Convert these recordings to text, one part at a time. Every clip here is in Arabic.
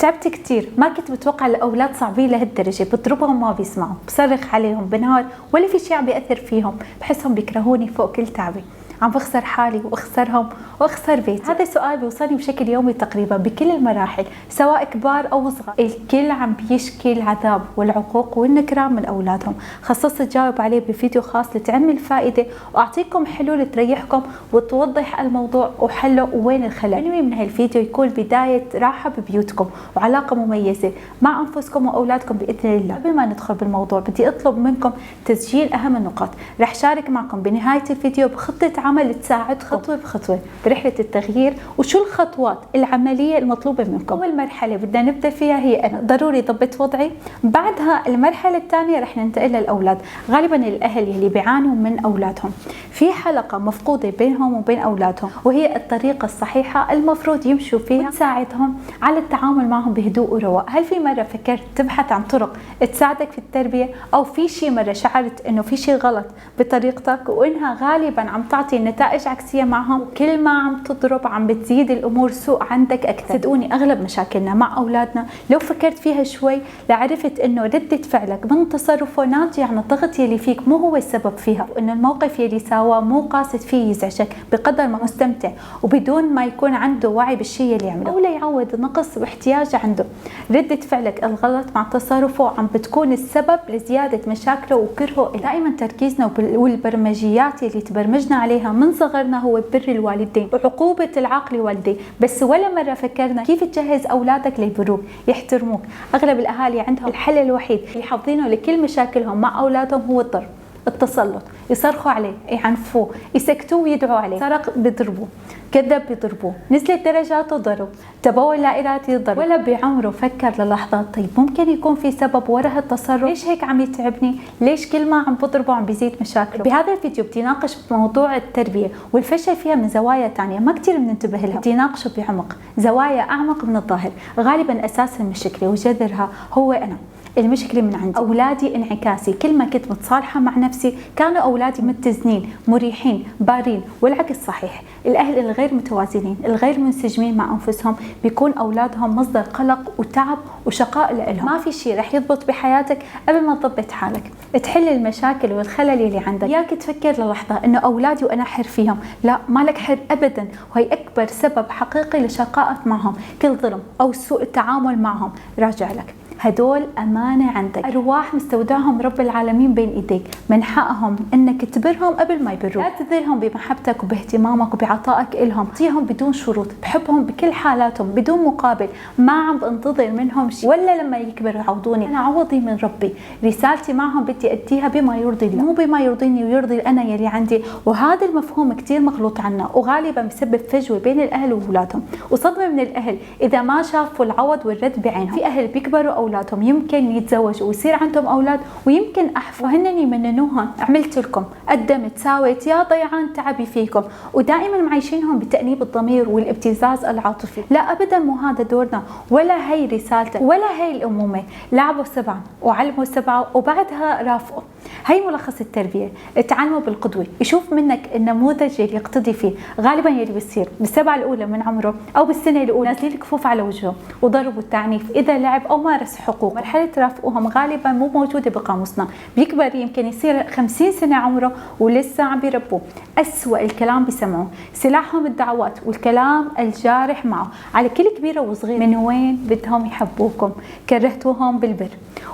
تعبت كتير، ما كنت متوقع الأولاد صعبين لهالدرجة، بضربهم ما بيسمعوا، بصرخ عليهم بنهار ولا في شيء عم بيأثر فيهم، بحسهم بيكرهوني فوق كل تعبي، عم بخسر حالي واخسرهم واخسر بيتي. هذا السؤال بيوصلني بشكل يومي تقريبا بكل المراحل سواء كبار او صغار، الكل عم بيشكي العذاب والعقوق والنكران من اولادهم. خصصت اجاوب عليه بفيديو خاص لتعم الفائده واعطيكم حلول تريحكم وتوضح الموضوع وحله وين الخلل. انوي من هالفيديو يكون بدايه راحه ببيوتكم وعلاقه مميزه مع انفسكم واولادكم باذن الله. قبل ما ندخل بالموضوع بدي اطلب منكم تسجيل اهم النقاط. رح شارك معكم بنهايه الفيديو بخطه عمل تساعدكم خطوه بخطوه برحله التغيير وشو الخطوات العمليه المطلوبه منكم. اول مرحله بدنا نبدا فيها هي انا ضروري ضبط وضعي. بعدها المرحله الثانيه رح ننتقل للاولاد. غالبا الاهل اللي بيعانوا من اولادهم في حلقه مفقوده بينهم وبين اولادهم، وهي الطريقه الصحيحه المفروض يمشوا فيها وتساعدهم على التعامل معهم بهدوء ورواء. هل في مره فكرت تبحث عن طرق تساعدك في التربيه، او في شيء مره شعرت انه في شيء غلط بطريقتك وانها غالبا عم تعطي نتائج عكسيه معهم، وكل ما عم تضرب عم بتزيد الامور سوء عندك اكثر؟ صدقوني اغلب مشاكلنا مع اولادنا لو فكرت فيها شوي لعرفت انه رده فعلك من تصرفه ناتجه عن الضغط يلي فيك، مو هو السبب فيها، وانه الموقف يلي سواه مو قاصد فيه يزعجك بقدر ما مستمتع وبدون ما يكون عنده وعي بالشيء اللي يعمله، او يعوض نقص واحتياج عنده. رده فعلك الغلط مع تصرفه عم بتكون السبب لزياده مشاكله وكرهه. دائما تركيزنا والبرمجيات اللي تبرمجنا عليها من صغرنا هو بر الوالدين وعقوبه العاق لوالديه، بس ولا مره فكرنا كيف تجهز اولادك ليبروك يحترموك. اغلب الاهالي عندهم الحل الوحيد اللي حافظينه لكل مشاكلهم مع اولادهم هو الضرب، التسلط، يصرخوا عليه، يعنفوه، يسكتوه ويدعوا عليه، سرق بيضربوه، كذب بيضربوه، نزلت درجاته ضرب، تبول لا ارادي ضرب. ولا بعمره فكر للحظات طيب ممكن يكون في سبب وراء هالتصرف؟ ليش هيك عم يتعبني؟ ليش كل ما عم بضربه عم بيزيد مشاكله؟ بهذا الفيديو بدي ناقش موضوع التربيه والفشل فيها من زوايا ثانيه ما كثير بننتبه لها، بدي ناقشه بعمق، زوايا اعمق من الظاهر. غالبا اساس المشكله وجذرها هو انا. المشكلة من عندي، أولادي انعكاسي. كل ما كنت متصالحة مع نفسي كانوا أولادي متزنين مريحين بارين، والعكس صحيح. الأهل الغير متوازنين الغير منسجمين مع أنفسهم بيكون أولادهم مصدر قلق وتعب وشقاء لهم. ما في شيء رح يضبط بحياتك قبل ما تضبط حالك، تحل المشاكل والخلل اللي عندك. إياك تفكر للحظة إنه أولادي وأنا حر فيهم، لا مالك حر أبدا، وهي أكبر سبب حقيقي لشقائك معهم. كل ظلم أو سوء التعامل معهم راجع لك. هدول أمانة عندك، أرواح مستودعهم رب العالمين بين إيديك، من حقهم إنك تبرهم قبل ما يبروك. لا تذلهم بمحبتك وباهتمامك وبعطائك إلهم، تعطيهم بدون شروط، بحبهم بكل حالاتهم بدون مقابل، ما عم بنتظر منهم شيء ولا لما يكبروا يعوضوني. أنا عوضي من ربي، رسالتي معهم بدي أديها بما يرضي الله، مو بما يرضيني ويرضي أنا يلي عندي. وهذا المفهوم كتير مغلوط عنا وغالبا بسبب فجوة بين الأهل وأولادهم وصدمة من الأهل إذا ما شافوا العوض والرد بعينهم. في أهل بيكبروا أولادهم يمكن يتزوجوا ويصير عندهم أولاد ويمكن أحفظ وهن يمننوهم عملت لكم، قدمت، ساويت، يا ضيعان تعبي فيكم، ودائما معيشينهم بتأنيب الضمير والابتزاز العاطفي. لا أبدا مو هذا دورنا ولا هي رسالتك ولا هي الأمومة. لعبوا سبعا وعلموا سبعة وبعدها رافقوا. هي ملخص التربية. تعلموا بالقدوة، يشوف منك النموذج اللي يقتدي فيه. غالبا يلي بيصير بالسبعة الأولى من عمره أو بالسنة الأولى نازلين الكفوف على وجهه وضربوا التعنيف إذا لعب أو مارس حقوق. مرحلة رافقوهم غالبا مو موجودة بقاموسنا، بيكبر يمكن يصير 50 سنة عمره ولسه عم بيربوه. أسوأ الكلام بيسمعوه، سلاحهم الدعوات والكلام الجارح معه على كل كبيرة وصغيرة. من وين بدهم يحبوكم؟ كرهتوهم بالبر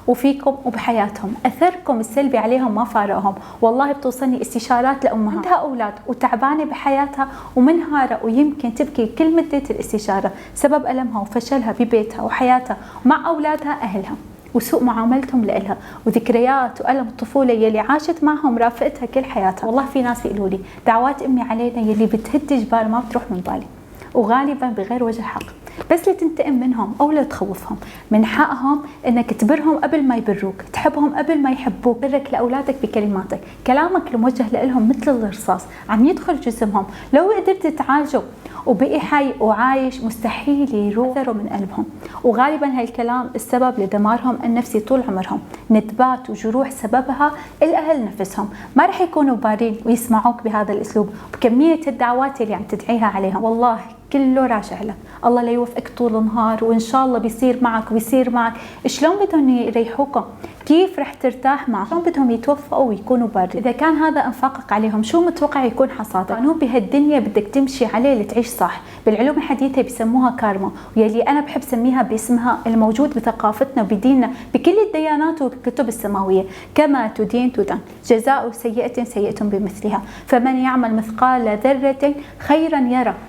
وفيكم وبحياتهم، أثركم السلبي عليهم ما فارقهم. والله بتوصلني استشارات لأمها عندها أولاد وتعبانة بحياتها ومنهارة ويمكن تبكي كل مدة الاستشارة سبب ألمها وفشلها ببيتها وحياتها ومع أولادها أهلها وسوء معاملتهم لإلها وذكريات وألم الطفولة يلي عاشت معهم رافقتها كل حياتها. والله في ناس بيقولوا لي دعوات أمي علينا يلي بتهد جبال ما بتروح من بالي، وغالبا بغير وجه حق، بس لتنتقم منهم أو لتخوفهم. من حقهم إنك تبرهم قبل ما يبروك، تحبهم قبل ما يحبوك. برك لأولادك بكلماتك، كلامك الموجه لهم مثل الرصاص عم يدخل جسمهم. لو قدرت تعالجه وبقي حي وعايش مستحيل يروح أثره من قلبهم. وغالبا هالكلام السبب لدمارهم النفسي طول عمرهم. ندبات وجروح سببها الأهل نفسهم. ما رح يكونوا بارين ويسمعوك بهذا الأسلوب بكمية الدعوات اللي عم تدعيها عليهم. والله كله راجع لك. الله لا يوفقك طول النهار وإن شاء الله بيصير معك وبيصير معك. شلون بدهم يريحوكم؟ كيف رح ترتاح معهم؟ شلون بدهم يتوفقوا ويكونوا باردين؟ إذا كان هذا انفاقك عليهم شو متوقع يكون حصادك؟ قانون بهالدنيا بدك تمشي عليه لتعيش صح. بالعلوم الحديثة بيسموها كارما، ويلي أنا بحب سميها باسمها الموجود بثقافتنا وبديننا بكل الديانات والكتب السماوية: كما تدين تدان، جزاء سيئة سيئة بمثلها، فمن يعمل مثقال ذرة خيرا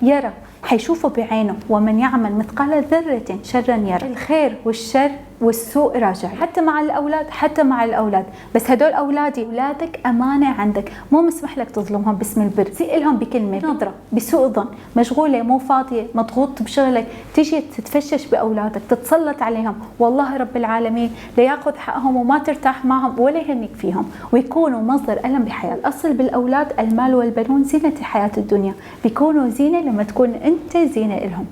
يرى حيشوفه بعينه، ومن يعمل مثقال ذرة شرا يرى. الخير والشر والسوء راجع حتى مع الأولاد. بس هدول أولادك أمانة عندك، مو مسمح لك تظلمهم باسم البر. سئلهم بكلمة، نظرة، بسوء ظن، مشغولة، مو فاضية، مضغوط بشغلك، تيجي تتفشش بأولادك، تتسلط عليهم. والله رب العالمين لا ياخذ حقهم وما ترتاح معهم ولا يهنك فيهم ويكونوا مصدر ألم بحياة. الأصل بالأولاد المال والبنون زينة الحياة الدنيا، بيكونوا زينة لما تكون أنت زينة لهم،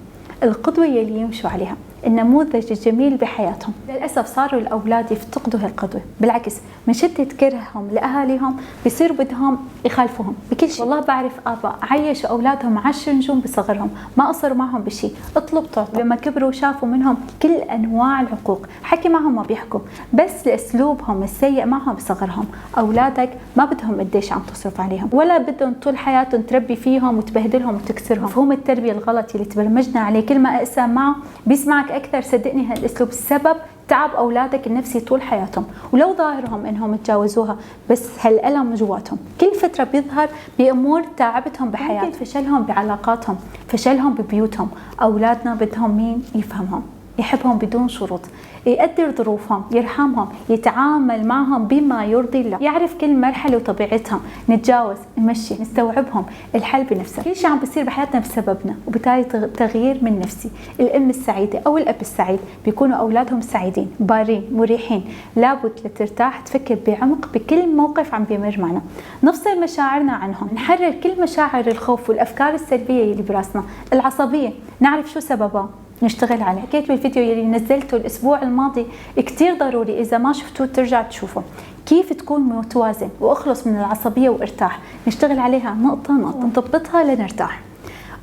القدوة يلي يمشوا عليها، النموذج الجميل بحياتهم. للأسف صاروا الأولاد يفتقدوا هالقدوة، بالعكس من شدة كرههم لأهاليهم بيصير بدهم يخالفوهم بكل شيء. والله بعرف آباء عيشوا أولادهم 10 نجوم بصغرهم، ما قصروا معهم بشيء، اطلب تعطى. لما كبروا شافوا منهم كل أنواع العقوق، حكي معهم ما بيحكوا، بس لأسلوبهم السيء معهم بصغرهم. أولادك ما بدهم قديش عم تصرف عليهم، ولا بدهم طول حياتهم تربي فيهم وتبهدلهم وتكسرهم. مفهوم التربية الغلط اللي تبرمجنا عليه كل ما أقسى معه بيسمعك أكثر. صدقني هالأسلوب السبب تعب أولادك النفسي طول حياتهم، ولو ظاهرهم إنهم تجاوزوها بس هالألم جواتهم كل فترة بيظهر بأمور تعبتهم بحياتهم، فشلهم بعلاقاتهم، فشلهم ببيوتهم. أولادنا بدهم مين يفهمهم، يحبهم بدون شروط، يقدر ظروفهم، يرحمهم، يتعامل معهم بما يرضي الله، يعرف كل مرحلة وطبيعتها، نتجاوز، نمشي، نستوعبهم، الحل بنفسه. كل شيء عم بيصير بحياتنا بسببنا، وبالتالي تغيير من نفسي. الأم السعيدة أو الأب السعيد بيكونوا أولادهم سعيدين، بارين، مريحين. لابد لترتاح تفكر بعمق بكل موقف عم بيمر معنا، نفصل مشاعرنا عنهم، نحرر كل مشاعر الخوف والأفكار السلبية اللي براسنا، العصبية، نعرف شو سببها، نشتغل عليه. حكيت بالفيديو يلي نزلته الأسبوع الماضي كتير ضروري إذا ما شفتوه ترجع تشوفه، كيف تكون متوازن واخلص من العصبية وارتاح. نشتغل عليها نقطة نقطة، نضبطها لنرتاح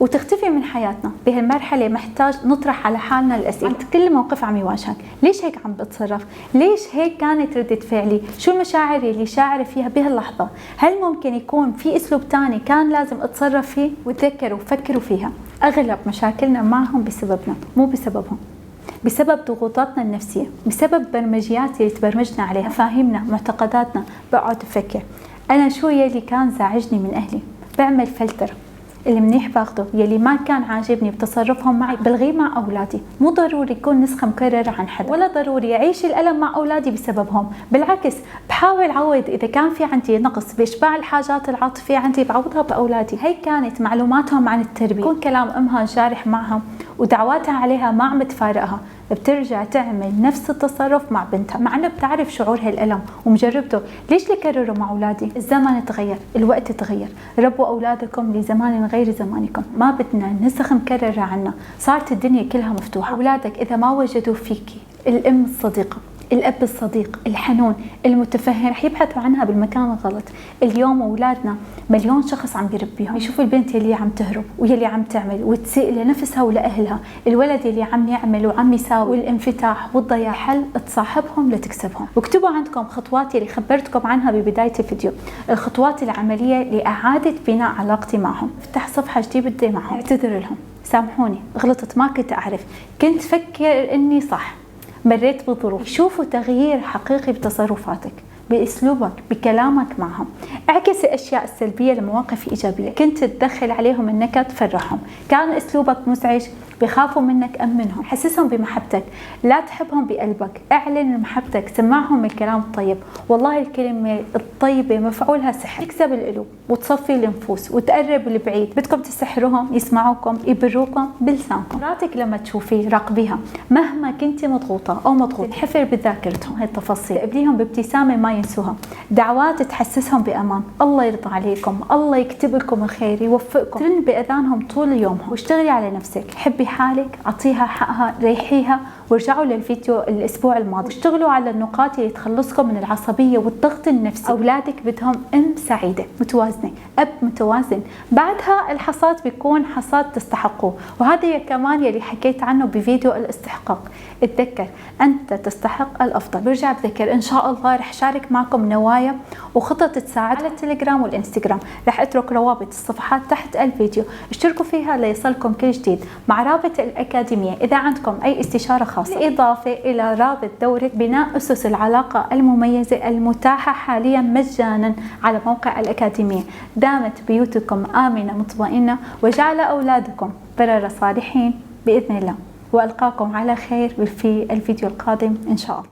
وتختفي من حياتنا. بهالمرحلة محتاج نطرح على حالنا الأسئلة عن كل موقف عم يواجهك. ليش هيك عم بتصرف؟ ليش هيك كانت ردة فعلي؟ شو المشاعر اللي شاعرة فيها بهاللحظة؟ هل ممكن يكون في أسلوب تاني كان لازم أتصرف فيه؟ وتذكروا وفكروا فيها، أغلب مشاكلنا معهم بسببنا مو بسببهم، بسبب ضغوطاتنا النفسية، بسبب برمجيات اللي تبرمجنا عليها، فاهمنا، معتقداتنا. بقعد أفكر أنا شو يلي كان زعجني من أهلي، بعمل فلتر، اللي منيح باخده، يلي ما كان عاجبني بتصرفهم معي بلغيه مع أولادي. مو ضروري يكون نسخة مكررة عن حدا، ولا ضروري أعيش الألم مع أولادي بسببهم. بالعكس بحاول عوض، إذا كان في عندي نقص بإشباع الحاجات العاطفية عندي بعوضها بأولادي. هي كانت معلوماتهم عن التربية، يكون كلام أمها جارح معها ودعواتها عليها ما عم تفارقها، بترجع تعمل نفس التصرف مع بنتها، مع انه بتعرف شعور هالألم ومجربته. ليش لكرره مع اولادي؟ الزمن تغير، الوقت تغير، ربوا اولادكم لزمان غير زمانكم، ما بدنا نسخ مكرره عنا، صارت الدنيا كلها مفتوحه. اولادك اذا ما وجدوا فيكي الام الصديقه، الأب الصديق الحنون المتفهم، رح يبحثوا عنها بالمكان الغلط. اليوم أولادنا مليون شخص عم بيربيهم، يشوفوا البنت اللي عم تهرب ويلي عم تعمل وتسيء لنفسها ولأهلها، الولد اللي عم يعمل وعم يساوي، والانفتاح والضياع. حل تصاحبهم لتكسبهم. واكتبوا عندكم خطوات اللي خبرتكم عنها ببداية الفيديو، الخطوات العملية لإعادة بناء علاقتي معهم. افتح صفحة جديدة معهم، اعتذر لهم، سامحوني غلطت، ما كنت أعرف، كنت فكر إني صح، مريت بظروف. شوفوا تغيير حقيقي بتصرفاتك، بأسلوبك، بكلامك معهم. اعكس الأشياء السلبية لمواقف إيجابية. كنت تدخل عليهم النكد، فرحهم. كان أسلوبك مزعج، بخافوا منك، أمنهم، حسسهم بمحبتك. لا تحبهم بقلبك، اعلن محبتك، سمعهم الكلام الطيب. والله الكلمة الطيبة مفعولها سحر، تكسب القلوب وتصفي النفوس وتقرب البعيد. بدكم تسحروهم، يسمعوكم، يبروكم بلسانكم. مراتك لما تشوفيه راقبيها، مهما كنتي مضغوطة أو مضغوط، تنحفر بذاكرتهم هاي التفاصيل، قبليهم بابتسامة ما ينسوها، دعوات تحسسهم بأمان. الله يرضى عليكم، الله يكتب لكم الخير، يوفقكم. ترن بأذانهم طول يومهم، واشتغلي على نفسك، حبي حالك، أعطيها حقها، ريحيها وارجعوا للفيديو الأسبوع الماضي واشتغلوا على النقاط اللي تخلصكم من العصبية والضغط النفسي. أولادك بدهم أم سعيدة متوازنة، أب متوازن، بعدها الحصاد بيكون حصاد تستحقوه. وهذا كمان يلي حكيت عنه بفيديو الاستحقاق. اتذكر أنت تستحق الأفضل. برجع بذكر إن شاء الله رح شارك معكم نوايا وخطط تساعد على التليجرام والإنستغرام. رح اترك روابط الصفحات تحت الفيديو، اشتركوا فيها ليصلكم كل جديد، مع رابط الأكاديمية إذا عندكم أي استشارة خاصة، بالإضافة إلى رابط دورة بناء أسس العلاقة المميزة المتاحة حاليا مجانا على موقع الأكاديمية. دامت بيوتكم آمنة مطمئنة، وجعل أولادكم برر صالحين بإذن الله. وألقاكم على خير في الفيديو القادم إن شاء الله.